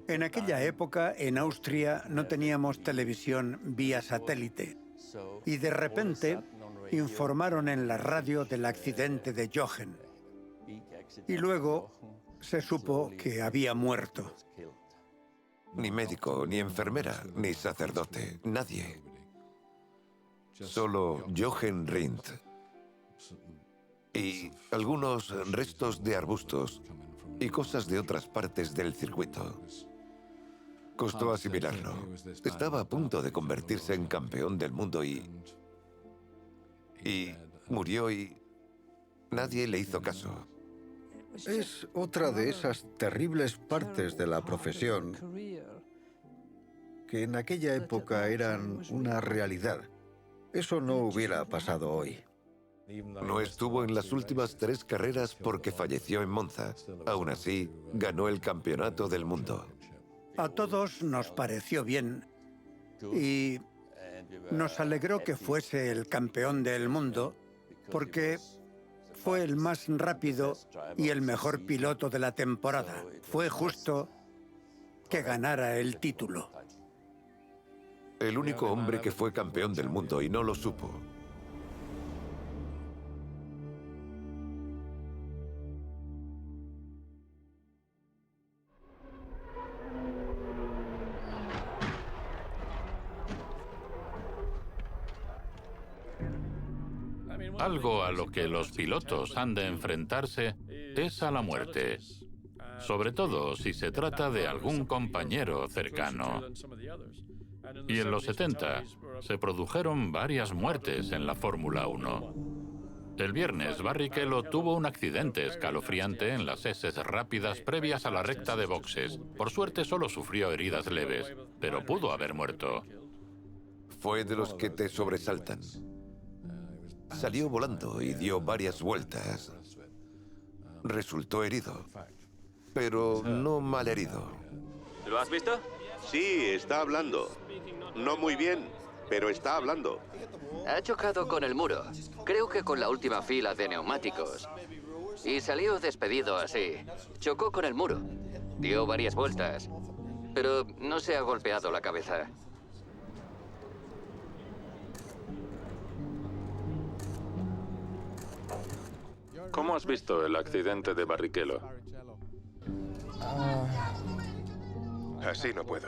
En aquella época, en Austria, no teníamos televisión vía satélite. Y de repente, informaron en la radio del accidente de Jochen. Y luego se supo que había muerto. Ni médico, ni enfermera, ni sacerdote, nadie. Solo Jochen Rindt y algunos restos de arbustos y cosas de otras partes del circuito. Costó asimilarlo. Estaba a punto de convertirse en campeón del mundo y murió y nadie le hizo caso. Es otra de esas terribles partes de la profesión que en aquella época eran una realidad. Eso no hubiera pasado hoy. No estuvo en las últimas 3 carreras porque falleció en Monza. Aún así, ganó el campeonato del mundo. A todos nos pareció bien y nos alegró que fuese el campeón del mundo porque fue el más rápido y el mejor piloto de la temporada. Fue justo que ganara el título. El único hombre que fue campeón del mundo y no lo supo. Algo a lo que los pilotos han de enfrentarse es a la muerte, sobre todo si se trata de algún compañero cercano. Y en los 70 se produjeron varias muertes en la Fórmula 1. El viernes, Barrichello tuvo un accidente escalofriante en las heces rápidas previas a la recta de boxes. Por suerte solo sufrió heridas leves, pero pudo haber muerto. Fue de los que te sobresaltan. Salió volando y dio varias vueltas. Resultó herido, pero no malherido. ¿Lo has visto? Sí, está hablando. No muy bien, pero está hablando. Ha chocado con el muro. Creo que con la última fila de neumáticos. Y salió despedido así. Chocó con el muro. Dio varias vueltas. Pero no se ha golpeado la cabeza. ¿Cómo has visto el accidente de Barrichello? Así no puedo.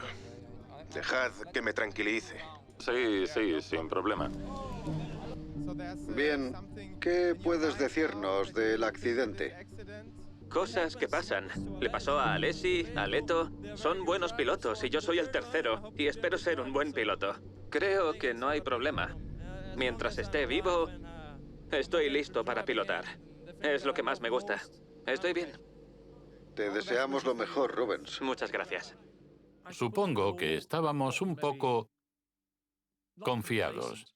Dejad que me tranquilice. Sí, sin problema. Bien, ¿qué puedes decirnos del accidente? Cosas que pasan. Le pasó a Alesi, a Leto. Son buenos pilotos y yo soy el tercero. Y espero ser un buen piloto. Creo que no hay problema. Mientras esté vivo, estoy listo para pilotar. Es lo que más me gusta. Estoy bien. Te deseamos lo mejor, Rubens. Muchas gracias. Supongo que estábamos un poco confiados.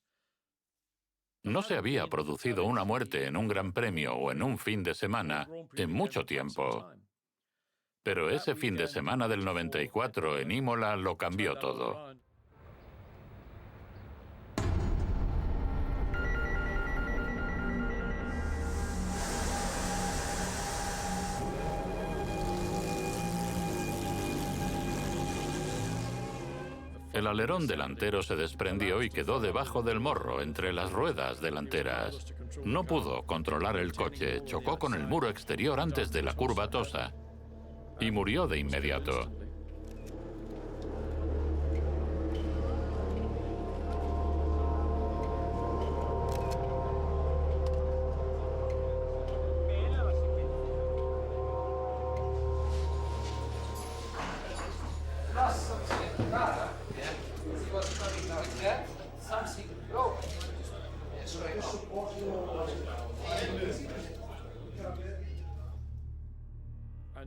No se había producido una muerte en un gran premio o en un fin de semana en mucho tiempo. Pero ese fin de semana del 94 en Imola lo cambió todo. El alerón delantero se desprendió y quedó debajo del morro, entre las ruedas delanteras. No pudo controlar el coche, chocó con el muro exterior antes de la curva Tosa y murió de inmediato.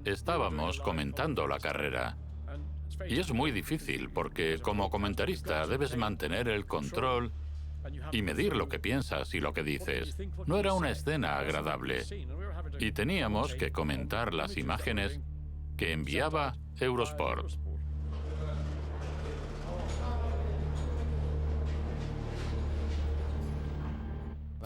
Estábamos comentando la carrera. Y es muy difícil porque como comentarista debes mantener el control y medir lo que piensas y lo que dices. No era una escena agradable. Y teníamos que comentar las imágenes que enviaba Eurosport.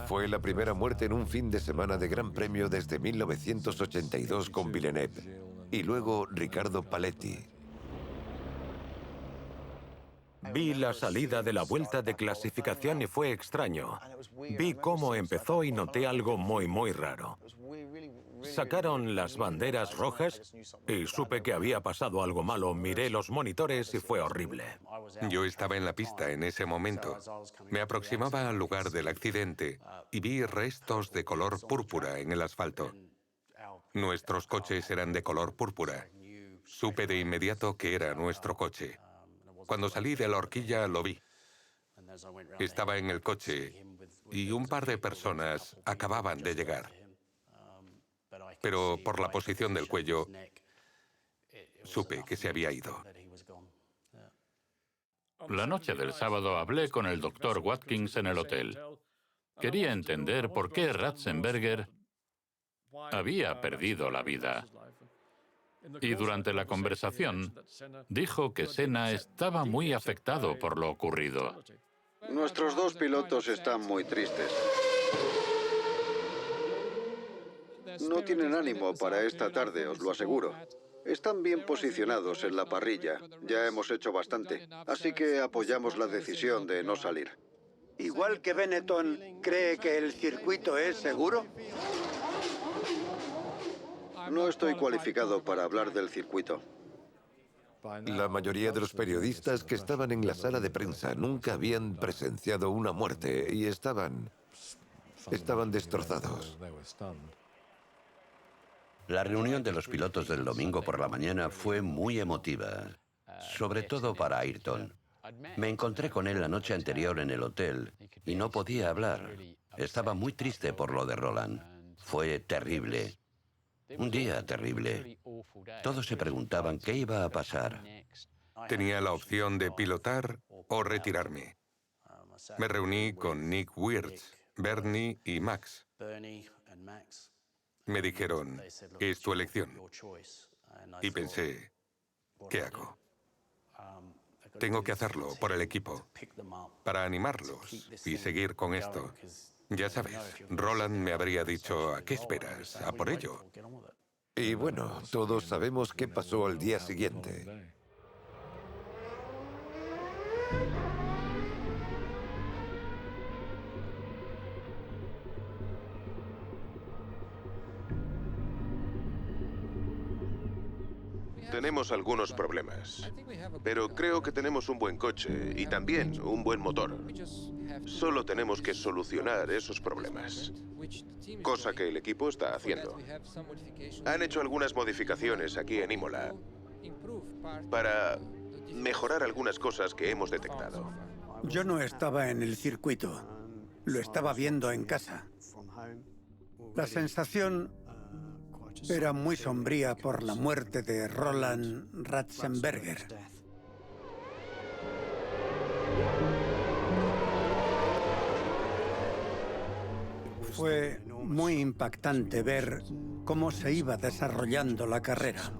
Fue la primera muerte en un fin de semana de Gran Premio desde 1982 con Villeneuve y luego Riccardo Paletti. Vi la salida de la vuelta de clasificación y fue extraño. Vi cómo empezó y noté algo muy raro. Sacaron las banderas rojas y supe que había pasado algo malo. Miré los monitores y fue horrible. Yo estaba en la pista en ese momento. Me aproximaba al lugar del accidente y vi restos de color púrpura en el asfalto. Nuestros coches eran de color púrpura. Supe de inmediato que era nuestro coche. Cuando salí de la horquilla lo vi. Estaba en el coche y un par de personas acababan de llegar. Pero por la posición del cuello, supe que se había ido. La noche del sábado hablé con el Dr. Watkins en el hotel. Quería entender por qué Ratzenberger había perdido la vida. Y durante la conversación, dijo que Senna estaba muy afectado por lo ocurrido. Nuestros dos pilotos están muy tristes. No tienen ánimo para esta tarde, os lo aseguro. Están bien posicionados en la parrilla. Ya hemos hecho bastante. Así que apoyamos la decisión de no salir. Igual que Benetton, ¿cree que el circuito es seguro? No estoy cualificado para hablar del circuito. La mayoría de los periodistas que estaban en la sala de prensa nunca habían presenciado una muerte y estaban destrozados. La reunión de los pilotos del domingo por la mañana fue muy emotiva, sobre todo para Ayrton. Me encontré con él la noche anterior en el hotel y no podía hablar. Estaba muy triste por lo de Roland. Fue terrible. Un día terrible. Todos se preguntaban qué iba a pasar. Tenía la opción de pilotar o retirarme. Me reuní con Nick Wirtz, Bernie y Max. Me dijeron, es tu elección. Y pensé, ¿qué hago? Tengo que hacerlo por el equipo, para animarlos y seguir con esto. Ya sabes, Roland me habría dicho, ¿a qué esperas? ¿A por ello? Y bueno, todos sabemos qué pasó al día siguiente. Tenemos algunos problemas, pero creo que tenemos un buen coche y también un buen motor. Solo tenemos que solucionar esos problemas, cosa que el equipo está haciendo. Han hecho algunas modificaciones aquí en Imola para mejorar algunas cosas que hemos detectado. Yo no estaba en el circuito, lo estaba viendo en casa. La sensación era muy sombría por la muerte de Roland Ratzenberger. Fue muy impactante ver cómo se iba desarrollando la carrera.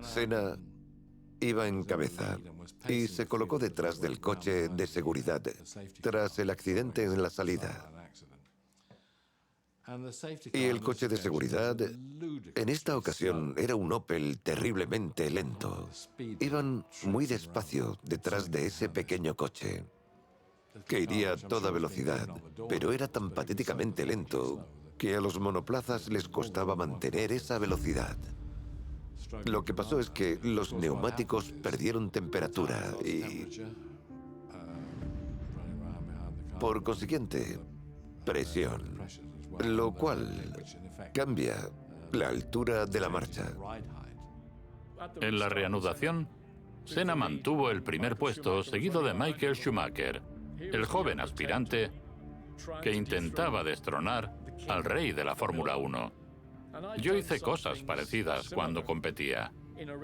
Senna iba en cabeza y se colocó detrás del coche de seguridad tras el accidente en la salida. Y el coche de seguridad, en esta ocasión, era un Opel terriblemente lento. Iban muy despacio detrás de ese pequeño coche, que iría a toda velocidad, pero era tan patéticamente lento que a los monoplazas les costaba mantener esa velocidad. Lo que pasó es que los neumáticos perdieron temperatura y, por consiguiente, presión, lo cual cambia la altura de la marcha. En la reanudación, Senna mantuvo el primer puesto, seguido de Michael Schumacher, el joven aspirante que intentaba destronar al rey de la Fórmula 1. Yo hice cosas parecidas cuando competía.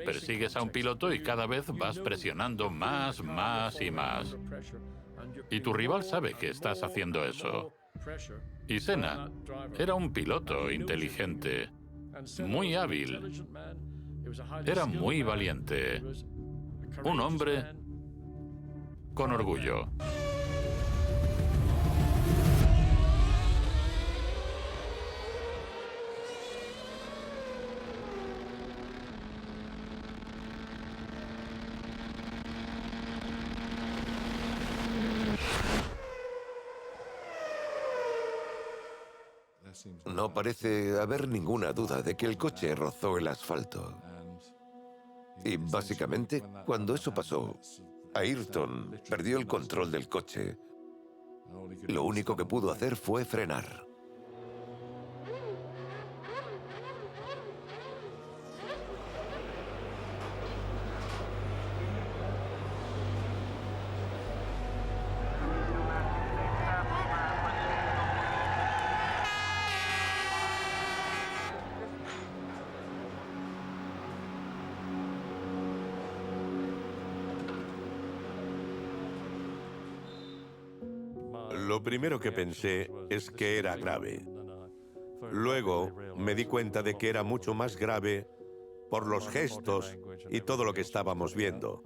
Persigues a un piloto y cada vez vas presionando más y más. Y tu rival sabe que estás haciendo eso. Y Senna era un piloto inteligente, muy hábil. Era muy valiente. Un hombre con orgullo. No parece haber ninguna duda de que el coche rozó el asfalto. Y básicamente, cuando eso pasó, Ayrton perdió el control del coche. Lo único que pudo hacer fue frenar. Lo primero que pensé es que era grave. Luego me di cuenta de que era mucho más grave por los gestos y todo lo que estábamos viendo.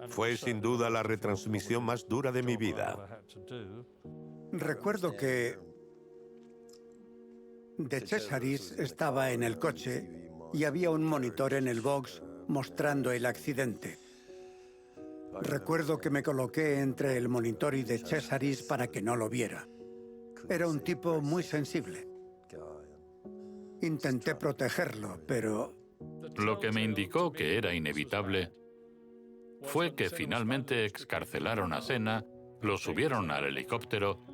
Fue sin duda la retransmisión más dura de mi vida. Recuerdo que De Cesaris estaba en el coche y había un monitor en el box mostrando el accidente. Recuerdo que me coloqué entre el monitor y De Cesaris para que no lo viera. Era un tipo muy sensible. Intenté protegerlo, pero... Lo que me indicó que era inevitable fue que finalmente excarcelaron a Senna, lo subieron al helicóptero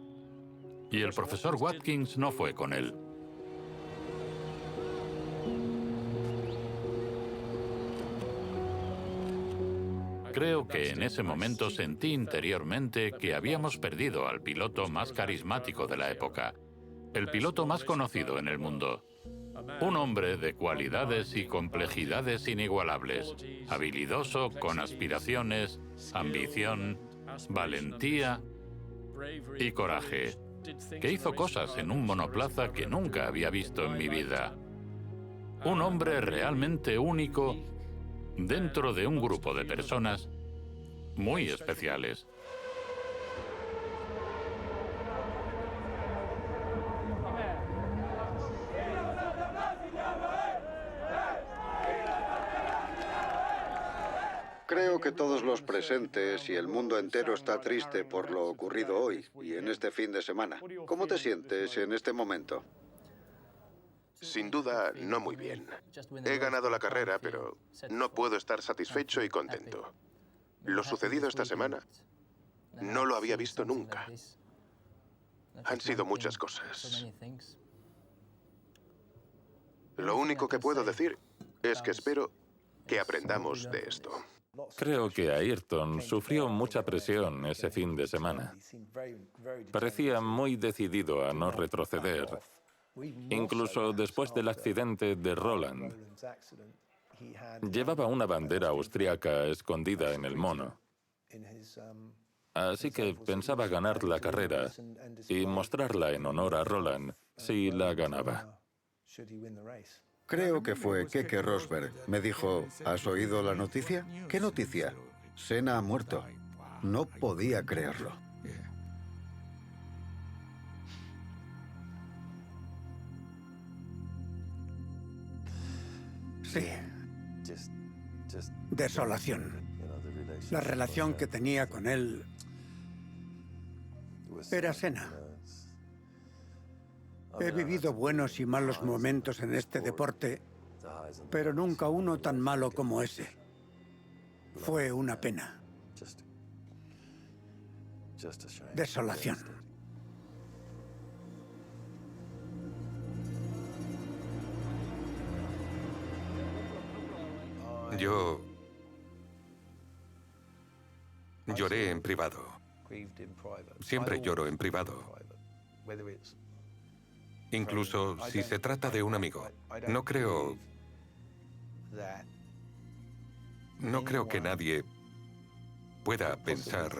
y el profesor Watkins no fue con él. Creo que en ese momento sentí interiormente que habíamos perdido al piloto más carismático de la época, el piloto más conocido en el mundo. Un hombre de cualidades y complejidades inigualables, habilidoso, con aspiraciones, ambición, valentía y coraje, que hizo cosas en un monoplaza que nunca había visto en mi vida. Un hombre realmente único dentro de un grupo de personas muy especiales. Creo que todos los presentes y el mundo entero está triste por lo ocurrido hoy y en este fin de semana. ¿Cómo te sientes en este momento? Sin duda, no muy bien. He ganado la carrera, pero no puedo estar satisfecho y contento. Lo sucedido esta semana no lo había visto nunca. Han sido muchas cosas. Lo único que puedo decir es que espero que aprendamos de esto. Creo que Ayrton sufrió mucha presión ese fin de semana. Parecía muy decidido a no retroceder, incluso después del accidente de Roland. Llevaba una bandera austríaca escondida en el mono. Así que pensaba ganar la carrera y mostrarla en honor a Roland si la ganaba. Creo que fue Keke Rosberg. Me dijo, ¿has oído la noticia? ¿Qué noticia? Senna ha muerto. No podía creerlo. Sí. Desolación. La relación que tenía con él era Senna. He vivido buenos y malos momentos en este deporte, pero nunca uno tan malo como ese. Fue una pena. Desolación. Yo lloré en privado. Siempre lloro en privado. Incluso si se trata de un amigo. No creo que nadie pueda pensar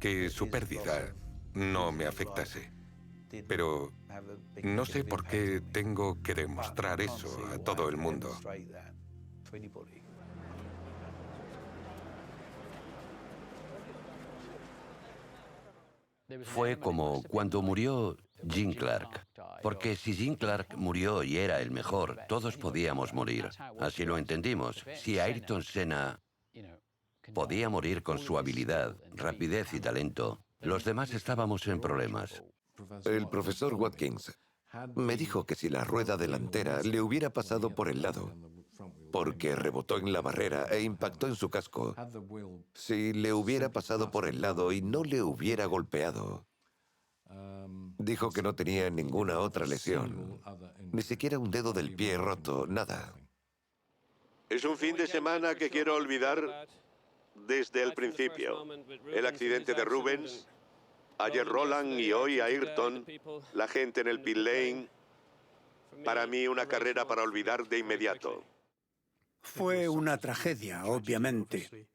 que su pérdida no me afectase. Pero no sé por qué tengo que demostrar eso a todo el mundo. Fue como cuando murió Jim Clark. Porque si Jim Clark murió y era el mejor, todos podíamos morir. Así lo entendimos. Si Ayrton Senna podía morir con su habilidad, rapidez y talento, los demás estábamos en problemas. El profesor Watkins me dijo que si la rueda delantera le hubiera pasado por el lado, porque rebotó en la barrera e impactó en su casco, si le hubiera pasado por el lado y no le hubiera golpeado, dijo que no tenía ninguna otra lesión, ni siquiera un dedo del pie roto, nada. Es un fin de semana que quiero olvidar desde el principio. El accidente de Rubens, ayer Roland y hoy Ayrton, la gente en el pit lane. Para mí, una carrera para olvidar de inmediato. Fue una tragedia, obviamente.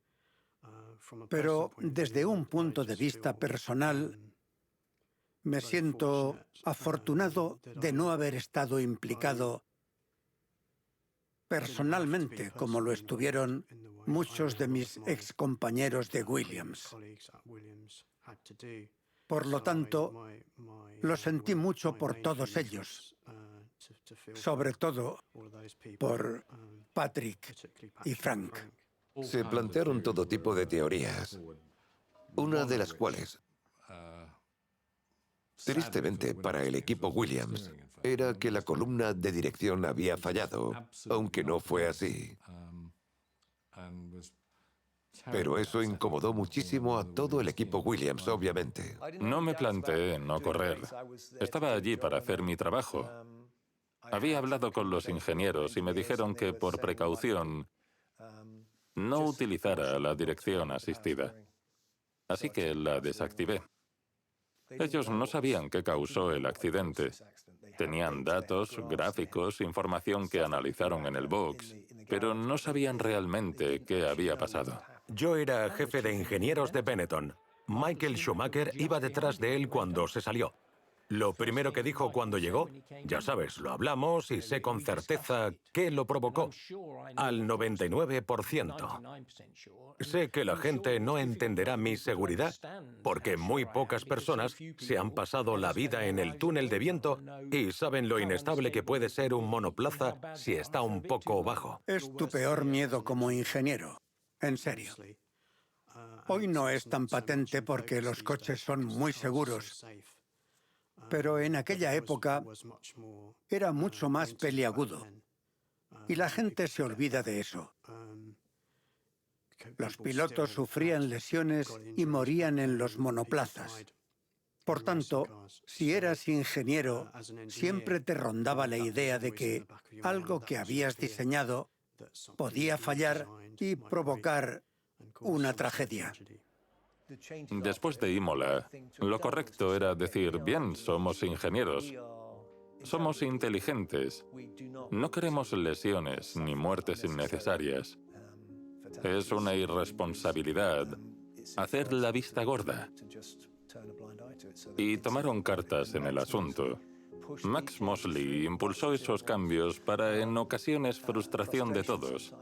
Pero desde un punto de vista personal, me siento afortunado de no haber estado implicado personalmente, como lo estuvieron muchos de mis excompañeros de Williams. Por lo tanto, lo sentí mucho por todos ellos, sobre todo por Patrick y Frank. Se plantearon todo tipo de teorías, una de las cuales, tristemente para el equipo Williams, era que la columna de dirección había fallado, aunque no fue así. Pero eso incomodó muchísimo a todo el equipo Williams, obviamente. No me planteé no correr. Estaba allí para hacer mi trabajo. Había hablado con los ingenieros y me dijeron que por precaución no utilizara la dirección asistida. Así que la desactivé. Ellos no sabían qué causó el accidente. Tenían datos, gráficos, información que analizaron en el box, pero no sabían realmente qué había pasado. Yo era jefe de ingenieros de Benetton. Michael Schumacher iba detrás de él cuando se salió. Lo primero que dijo cuando llegó, ya sabes, lo hablamos y sé con certeza qué lo provocó. Al 99%. Sé que la gente no entenderá mi seguridad porque muy pocas personas se han pasado la vida en el túnel de viento y saben lo inestable que puede ser un monoplaza si está un poco bajo. Es tu peor miedo como ingeniero, en serio. Hoy no es tan patente porque los coches son muy seguros. Pero en aquella época era mucho más peliagudo. Y la gente se olvida de eso. Los pilotos sufrían lesiones y morían en los monoplazas. Por tanto, si eras ingeniero, siempre te rondaba la idea de que algo que habías diseñado podía fallar y provocar una tragedia. Después de Imola, lo correcto era decir, bien, somos ingenieros, somos inteligentes, no queremos lesiones ni muertes innecesarias. Es una irresponsabilidad hacer la vista gorda. Y tomaron cartas en el asunto. Max Mosley impulsó esos cambios para, en ocasiones, frustración de todos.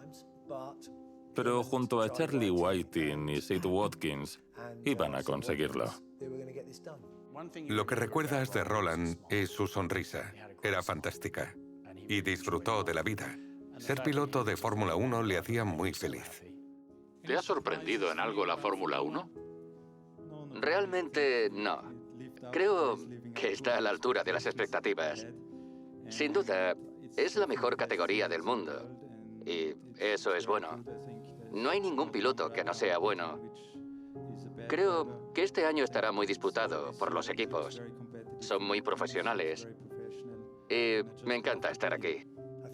Pero junto a Charlie Whiting y Sid Watkins, iban a conseguirlo. Lo que recuerdas de Roland es su sonrisa. Era fantástica. Y disfrutó de la vida. Ser piloto de Fórmula 1 le hacía muy feliz. ¿Te ha sorprendido en algo la Fórmula 1? Realmente no. Creo que está a la altura de las expectativas. Sin duda, es la mejor categoría del mundo. Y eso es bueno. No hay ningún piloto que no sea bueno. Creo que este año estará muy disputado por los equipos. Son muy profesionales. Y me encanta estar aquí.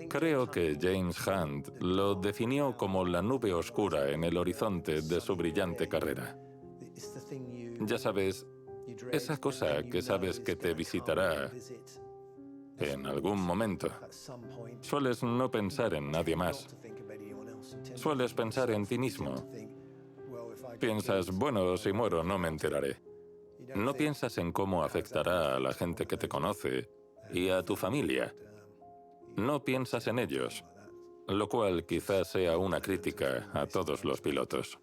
Creo que James Hunt lo definió como la nube oscura en el horizonte de su brillante carrera. Ya sabes, esa cosa que sabes que te visitará en algún momento. Sueles no pensar en nadie más. Sueles pensar en ti mismo. Piensas, bueno, si muero no me enteraré. No piensas en cómo afectará a la gente que te conoce y a tu familia. No piensas en ellos, lo cual quizás sea una crítica a todos los pilotos.